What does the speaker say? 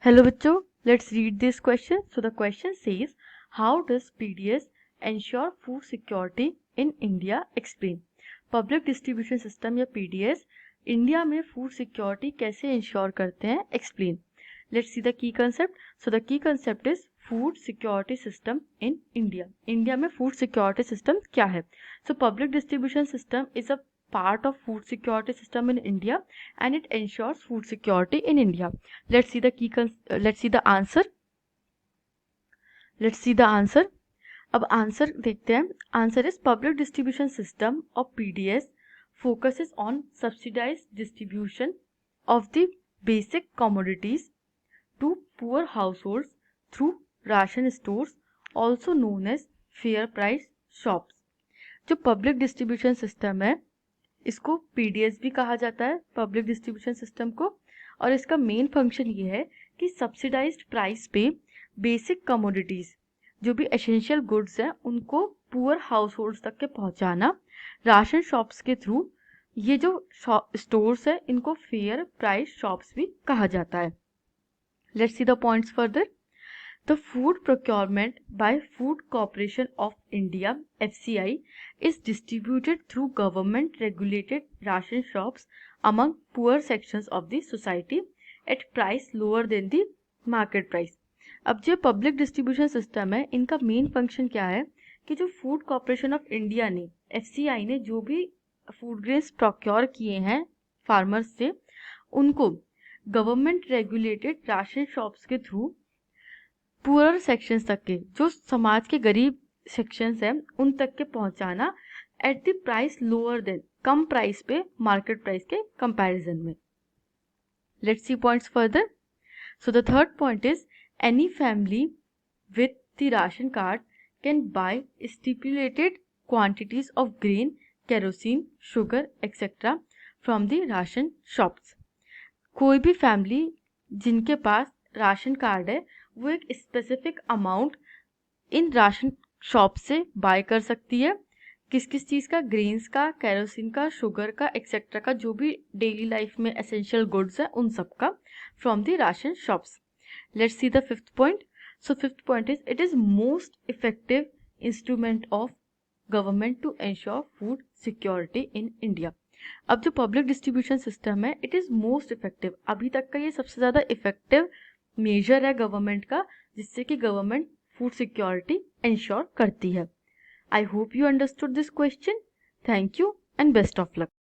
Hello बच्चों, let's read this question. So the question says, how does PDS ensure food security in India? Explain. Public distribution system या PDS India में food security कैसे ensure करते हैं? Explain. Let's see the key concept. So the key concept is food security system in India. India में food security system क्या है? So public distribution system is a part of food security system in India and it ensures food security in India. Let's see the answer. अब answer देखते हैं. Answer is public distribution system of PDS focuses on subsidized distribution of the basic commodities to poor households through ration stores, also known as fair price shops. जो public distribution system है इसको PDS भी कहा जाता है, public distribution system को. और इसका मेन फंक्शन ये है कि सब्सिडाइज्ड प्राइस पे बेसिक कमोडिटीज जो भी एसेंशियल गुड्स हैं उनको पुअर हाउस होल्ड्स तक के पहुंचाना राशन शॉप्स के थ्रू. ये जो स्टोर्स है इनको फेयर प्राइस शॉप्स भी कहा जाता है. Let's see the points further. The Food Procurement by Food Corporation of India (FCI) is distributed through government-regulated ration shops among poor sections of the society at price lower than the market price. अब जो public distribution system है इनका main function क्या है कि जो food corporation of India ने FCI ने जो भी फूड ग्रेन्स प्रोक्योर किए हैं फार्मर्स से उनको गवर्नमेंट रेगुलेटेड राशन शॉप्स के थ्रू पुअर सेक्शंस तक के जो समाज के गरीब सेक्शंस हैं उन तक के पहुंचाना at the price lower than, come price पे मार्केट प्राइस के कंपैरिजन में. Let's see points further. So the third point is any family with the ration card can buy stipulated quantities of grain, kerosene, sugar etcetera from the ration shops. कोई भी family जिनके पास ration card है वो एक specific amount in ration shop से bye कर सकती है. किस किस चीज़ का? ग्रेन्स का, केरोसिन का, शुगर का एक्सेट्रा का, जो भी डेली लाइफ में एसेंशियल गुड्स है उन सब का from the ration shops. Let's see the fifth point. So fifth point is it is most effective instrument of government to ensure food security in India. अब जो पब्लिक डिस्ट्रीब्यूशन सिस्टम है it is most effective, अभी तक का ये सबसे ज़्यादा effective major है गवर्नमेंट का जिससे कि गवर्नमेंट फूड सिक्योरिटी इंश्योर करती है. I hope you understood this question. Thank you and best of luck.